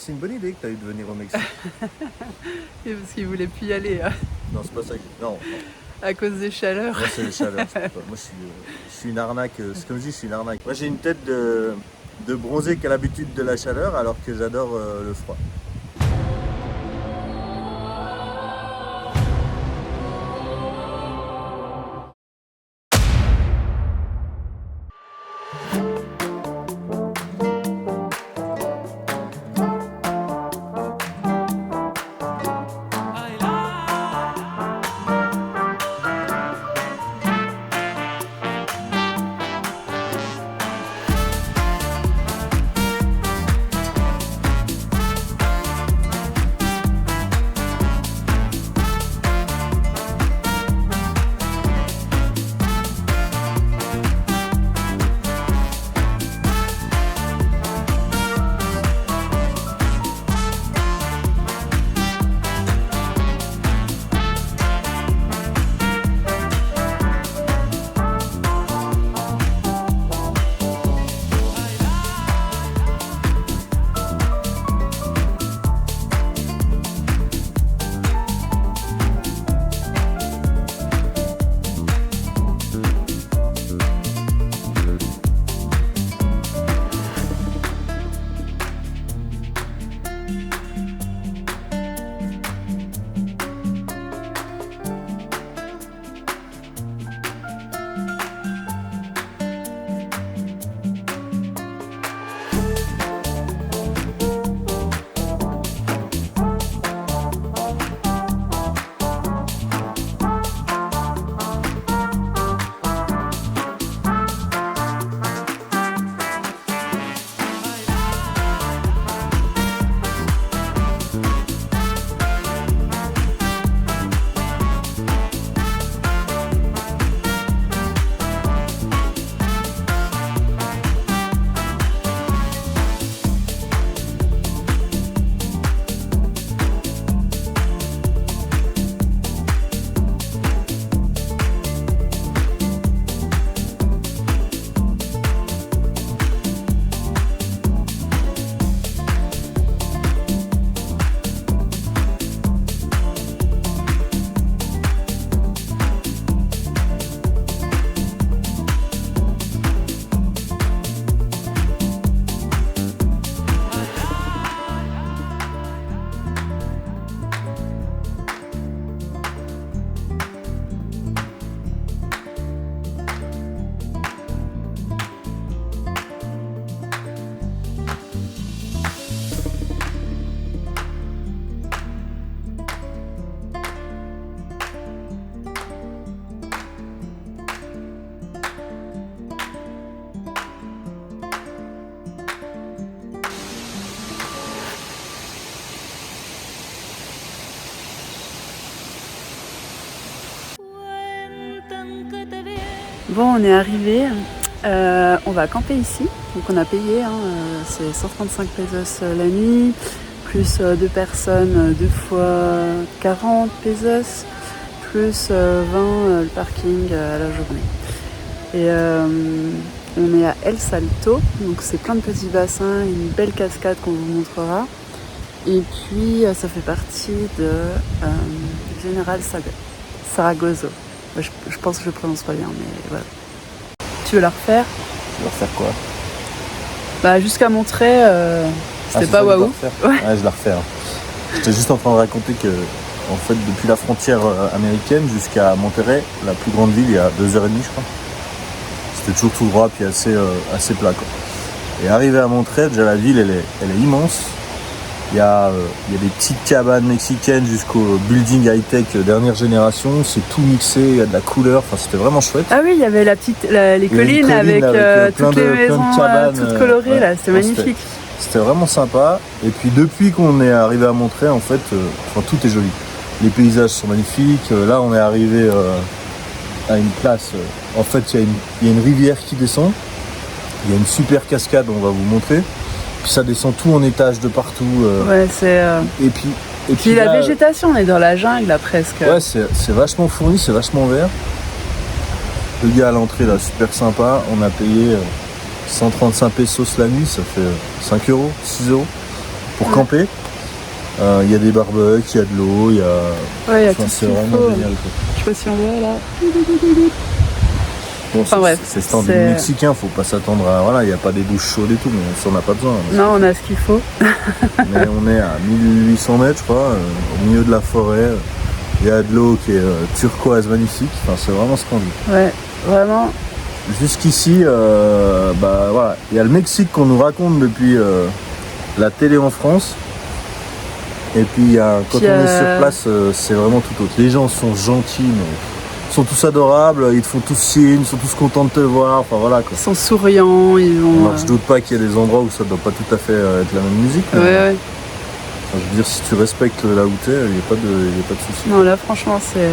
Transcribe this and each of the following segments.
c'est une bonne idée que tu as eu de venir au Mexique. Et parce qu'il voulait plus y aller Non, c'est pas ça. Non, à cause des chaleurs. moi c'est les chaleurs. Moi je suis une arnaque. C'est comme je dis, je suis une arnaque. Moi j'ai une tête de bronzé qui a l'habitude de la chaleur alors que j'adore le froid. Bon, on est arrivé, on va camper ici, donc on a payé, c'est 135 pesos la nuit, plus 2 personnes, 2 fois 40 pesos, plus 20 le parking à la journée. Et on est à El Salto, donc c'est plein de petits bassins, une belle cascade qu'on vous montrera. Et puis ça fait partie de General Zaragoza. Je pense que je prononce pas bien, mais voilà. Tu veux la refaire? Tu vas refaire quoi? Bah jusqu'à Monterrey, c'était pas waouh. Ouais, je la refais. J'étais juste en train de raconter que, en fait, depuis la frontière américaine jusqu'à Monterrey, la plus grande ville, il y a 2h30, je crois. C'était toujours tout droit, puis assez plat, quoi. Et arrivé à Monterrey, déjà la ville, elle est immense. Il y a des petites cabanes mexicaines jusqu'au building high-tech dernière génération. C'est tout mixé, il y a de la couleur. Enfin, c'était vraiment chouette. Ah oui, il y avait les collines avec toutes les maisons toutes colorées. Ouais, là, c'était magnifique. C'était vraiment sympa. Et puis depuis qu'on est arrivé à Monterrey, en fait, tout est joli. Les paysages sont magnifiques. Là, on est arrivé à une place. En fait, il y a une rivière qui descend. Il y a une super cascade, on va vous montrer. Puis ça descend tout en étage de partout. Ouais, c'est. Et puis la végétation, on est dans la jungle là presque. Ouais, c'est vachement fourni, c'est vachement vert. Le gars à l'entrée là, super sympa. On a payé 135 pesos la nuit, ça fait 5 euros, 6 euros. pour camper. Il y a des barbecues, il y a de l'eau, il y a... Ouais, il y a Enfin, tout ce c'est qu'il vraiment faut. génial, quoi. Je sais pas si on voit là. Bon, Enfin, bref, c'est standard c'est- mexicain, faut pas s'attendre à... Voilà, il n'y a pas des douches chaudes et tout, mais ça on n'a pas besoin. Non, on a ce qu'il faut. Mais on est à 1800 mètres, je crois, au milieu de la forêt. Il y a de l'eau qui est turquoise, magnifique. Enfin, c'est vraiment splendide. Ouais, vraiment. Jusqu'ici, bah voilà, il y a le Mexique qu'on nous raconte depuis la télé en France. Et puis quand Puis, on est sur place, c'est vraiment tout autre. Les gens sont gentils, mais ils sont tous adorables, ils te font tous signe, ils sont tous contents de te voir. Enfin voilà quoi. Ils sont souriants, ils vont. Alors, je doute pas qu'il y a des endroits où ça doit pas tout à fait être la même musique. Mais, Ouais. enfin, je veux dire, si tu respectes là où t'es, il n'y a pas de souci. Non, là, franchement, c'est.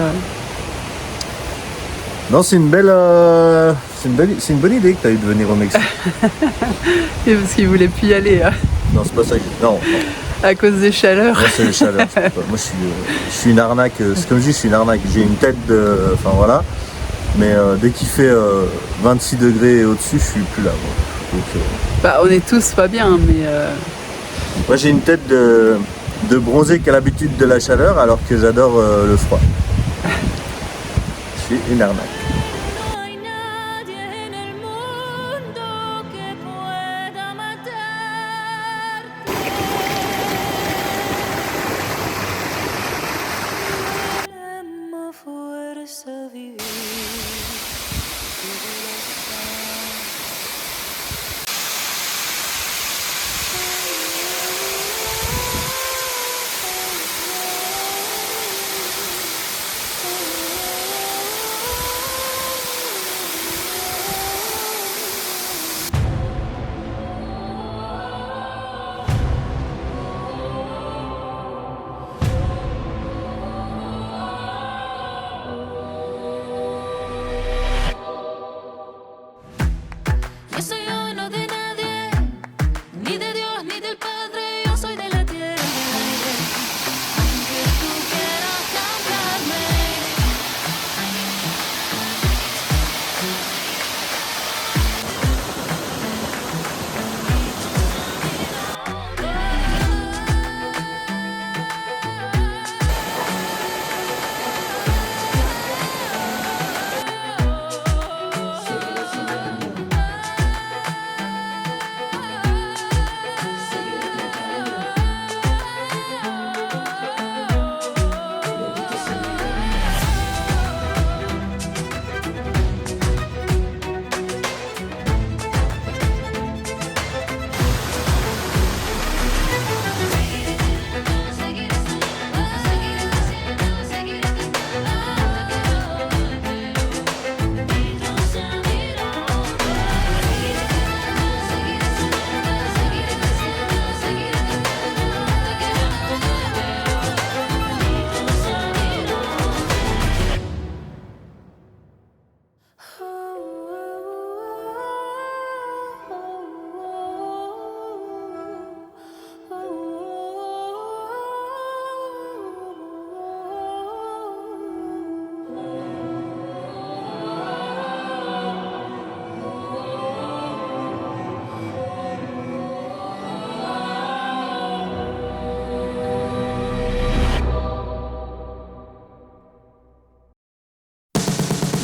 Non, c'est une bonne idée que tu as eu de venir au Mexique. Et parce qu'ils voulaient plus y aller Non, c'est pas ça. Non, à cause des chaleurs. moi c'est les chaleurs. Moi je suis une arnaque. C'est comme je dis, je suis une arnaque. J'ai une tête de. Enfin voilà. Mais dès qu'il fait 26 degrés et au-dessus, je suis plus là. Moi. Donc, Bah, on est tous pas bien, mais. moi j'ai une tête de bronzé qui a l'habitude de la chaleur alors que j'adore le froid. Je suis une arnaque. No hay nadie en el mundo que pueda matarte. Más fuerza vivir. Yo soy uno de nadie, ni de Dios ni del Padre, yo soy de la tierra y del aire. Aunque tú quieras cambiarme.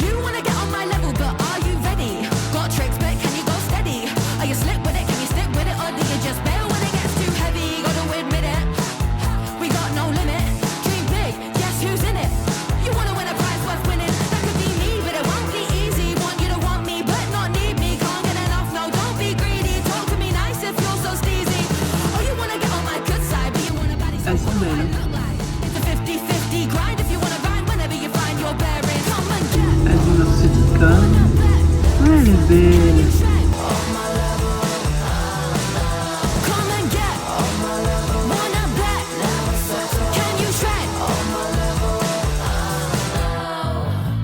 You wanna get on my level, but are you ready? Got tricks, but can you go steady? Are you slick with it? Can you stick with it? Or do you just bail when it gets too heavy? Gotta admit it, we got no limit. Dream big, guess who's in it? You wanna win a prize worth winning? That could be me, but it won't be easy. Want you to want me, but not need me. Can't get enough, no, don't be greedy. Talk to me nice if you're so steezy. Oh, you wanna get on my good side, but you wanna body so Elles sont what do I belles. look like? It's a 50-50 grind if you wanna rhyme whenever you find your bearings. Come and get. Elles ont leur petite gomme. Ouais, elle est belle. Come and get. Wanna bet? Can you shred?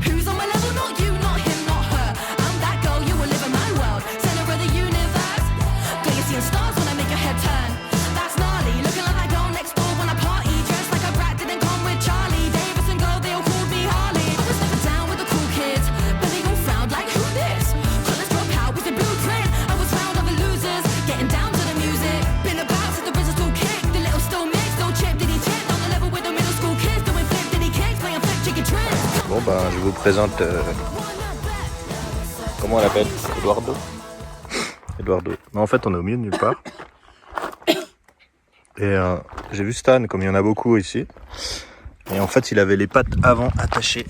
Who's on my level? Not you, not him, not her. I'm that girl, you will live in my world. Center of the universe. Got you seeing stars when I make your head turn. That's gnarly, looking like that girl next door when I party dress je vous présente... comment on l'appelle? Eduardo. Eduardo. Non, en fait, on est au milieu de nulle part. Et j'ai vu Stan, comme il y en a beaucoup ici. Et en fait, il avait les pattes avant attachées.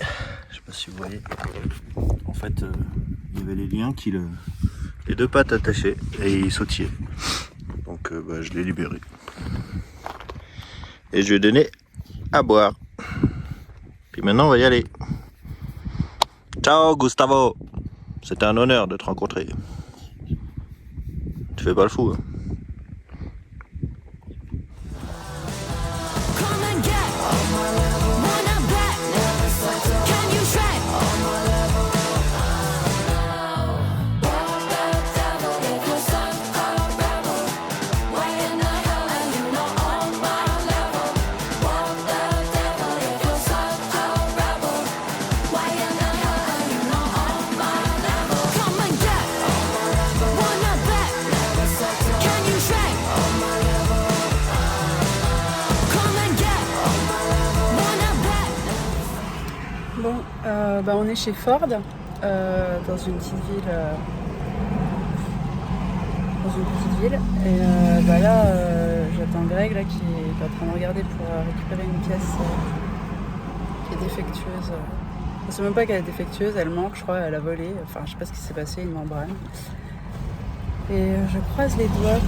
Je sais pas si vous voyez. En fait, il y avait les liens les deux pattes attachées et il sautillait. Donc, je l'ai libéré. Et je lui ai donné à boire. Puis maintenant, on va y aller. Ciao, Gustavo. C'était un honneur de te rencontrer. Tu fais pas le fou, hein? Come and get wanna bet. Can you shred? Why in the hell are you not on my level? Walk the devil if you're such a rebel. Why in the hell are you not on my level? Come and get wanna bet. Can you shred? Come and get wanna bet. Bon, on est chez Ford, dans une petite ville. Et là, j'attends Greg là, qui est en train de regarder pour récupérer une pièce qui est défectueuse. Je ne sais même pas qu'elle est défectueuse, elle manque, je crois, elle a volé. Enfin, je sais pas ce qui s'est passé, une membrane. Et je croise les doigts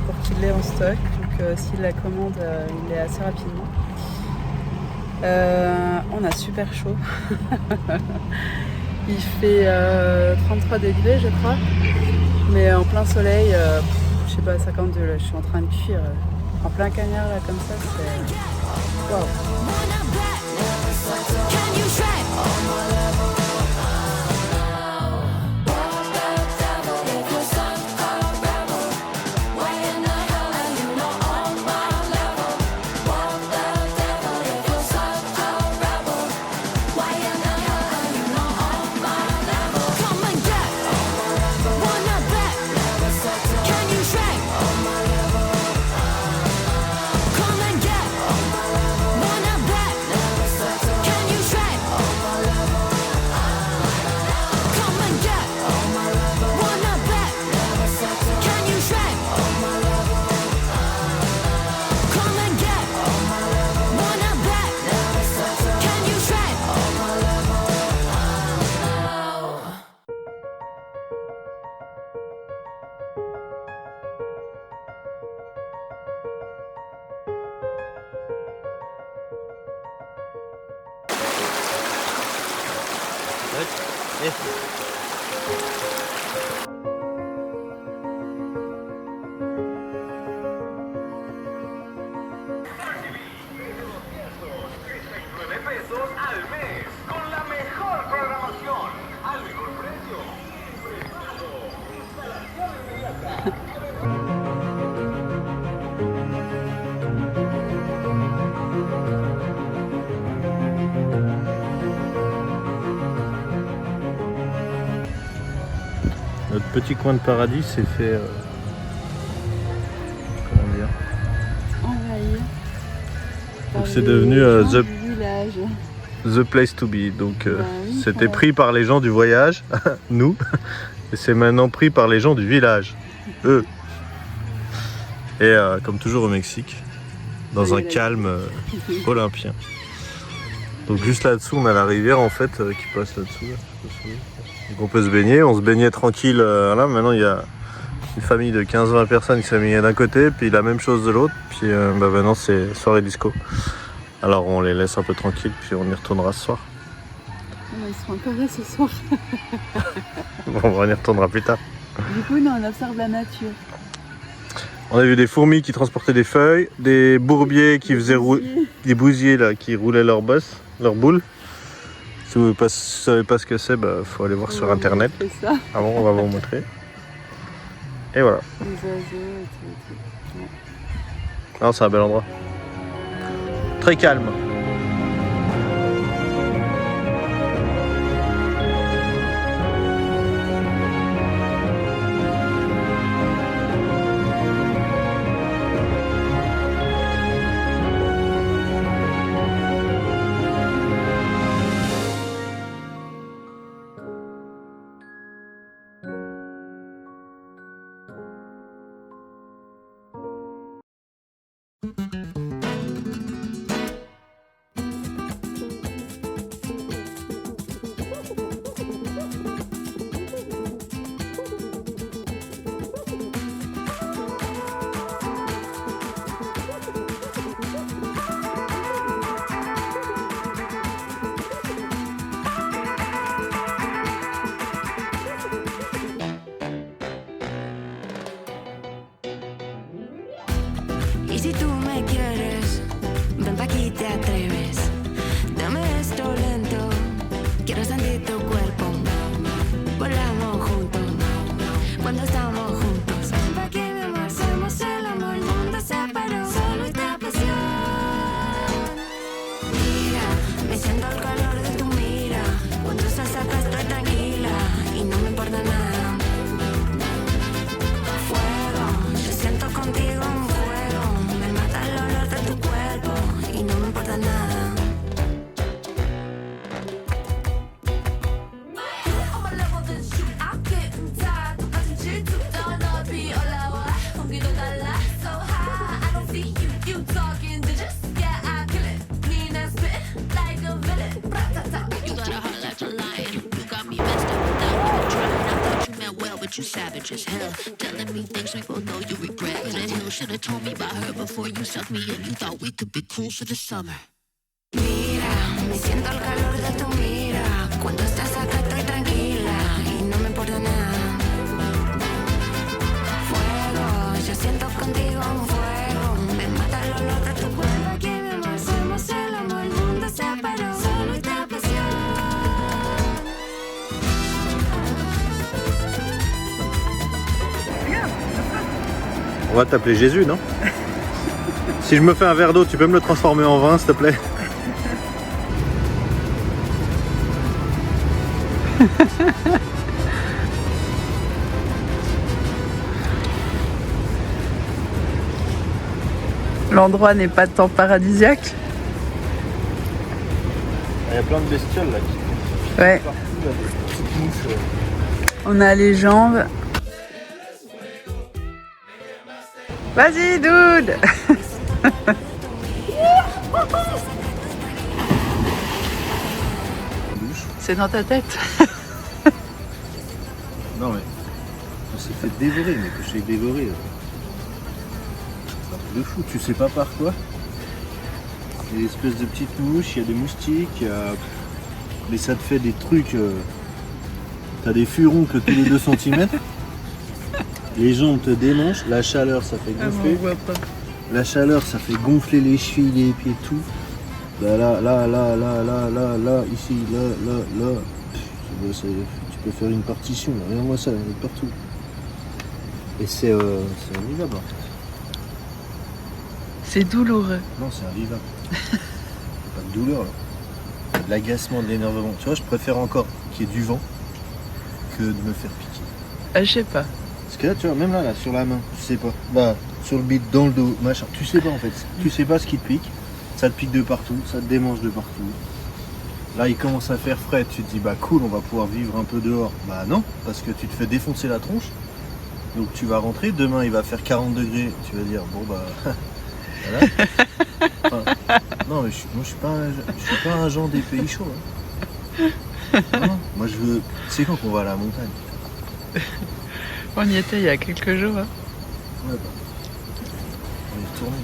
pour qu'il l'ait en stock. Donc s'il la commande, il l'est assez rapidement. On a super chaud. Il fait 33 degrés, je crois. Mais en plein soleil, je sais pas, 52, là, je suis en train de cuire. En plein cagnard, là, comme ça, c'est... Waouh. Wanna bet. Can you shred? Walk the devil if you're such a rebel. Why in the hell are you not on my level? Walk the devil if you're such a rebel. Why in the hell are you not on my level? Come and get wanna bet. Can you shred? Come and get wanna bet. Can you shred? Come and get wanna bet. Can you shred? Come and get wanna bet. Can you shred? Pesos al mes con la mejor programación al mejor precio. Notre petit coin de paradis s'est fait... comment dire? Envahir. Donc c'est devenu the village. place to be. Donc oui, c'était voilà. pris par les gens du voyage, nous, et c'est maintenant pris par les gens du village, eux. Et comme toujours au Mexique, dans un calme olympien. Donc juste là-dessous, on a la rivière en fait qui passe là-dessous. Là. Donc on peut se baigner, on se baignait tranquille là. Maintenant il y a une famille de 15-20 personnes qui s'est baignée d'un côté, puis la même chose de l'autre. Puis maintenant c'est soirée disco. Alors on les laisse un peu tranquilles, puis on y retournera ce soir. Ils seront encore là ce soir. Bon, on y retournera plus tard. Du coup, nous, on observe la nature. On a vu des fourmis qui transportaient des feuilles, des bourbiers qui faisaient des bousiers là, qui roulaient leur bosse, leur boule. Si vous ne savez pas ce que c'est, faut aller voir sur internet. Ça. Avant, on va vous montrer. Et voilà. Les oiseaux et tout. Non, c'est un bel endroit. Très calme. si tú me quieres, ven pa' aquí, te atreves. Dame esto lento, quiero sentir tu cuerpo. Volamos juntos, cuando estamos juntos. Ven pa' aquí, mi amor, hacemos el amor, el mundo se paró, solo esta pasión. Mira, me siento el calor de tu mira. Cuando estás acá estoy tranquila y no me importa nada. Fuego, yo siento contigo un fuego. Me mata el olor de tu cuerpo y no me importa nada. You savage as hell, telling me things we both know you regret. That hill should've told me about her before you sucked me in. You thought we could be cool for the summer. Mira, me siento el calor de tu mira. Cuando estás acá estoy tranquila y no me importa nada. Fuego, yo siento contigo un fuego. Me mata el olor de tu cuerpo. Aquí mi amor, hacemos el amor, el mundo se paró, solo esta pasión. On va t'appeler Jésus, non? Si je me fais un verre d'eau, tu peux me le transformer en vin, s'il te plaît? L'endroit n'est pas tant paradisiaque. Il y a plein de bestioles là qui Ouais, partout, là, des petites mouches. on a les jambes. Vas-y, dude. C'est dans ta tête. Non mais, on s'est fait dévorer, mais que je t'ai dévoré. C'est un truc de fou, tu sais pas par quoi. Il y a des espèces de petites mouches, il y a des moustiques, mais ça te fait des trucs. T'as des furons que tous les 2 cm. Les jambes te démangent, la chaleur ça fait gonfler. La chaleur ça fait gonfler les chevilles, les pieds, tout. Là, ici, là. Tu peux faire une partition, regarde-moi ça, il y en a partout. Et c'est invivable. C'est douloureux. Non, c'est invivable. Pas de douleur là. De l'agacement, de l'énervement. Tu vois, je préfère encore qu'il y ait du vent que de me faire piquer. Ah, je sais pas. Parce que là, tu vois, même là, sur la main, tu sais pas. Là, sur le bide, dans le dos, machin. Tu sais pas en fait. Tu sais pas ce qui te pique. Ça te pique de partout, ça te démange de partout. Là, il commence à faire frais. Tu te dis, bah cool, on va pouvoir vivre un peu dehors. Bah non, parce que tu te fais défoncer la tronche. Donc tu vas rentrer. Demain, il va faire 40 degrés. Tu vas dire, bon bah. Voilà. Enfin, non, mais moi, je suis pas un agent des pays chauds. Hein. Non, moi, je veux. C'est quand qu'on va à la montagne? On y était il y a quelques jours. Hein. Ouais, bah. On est retourné.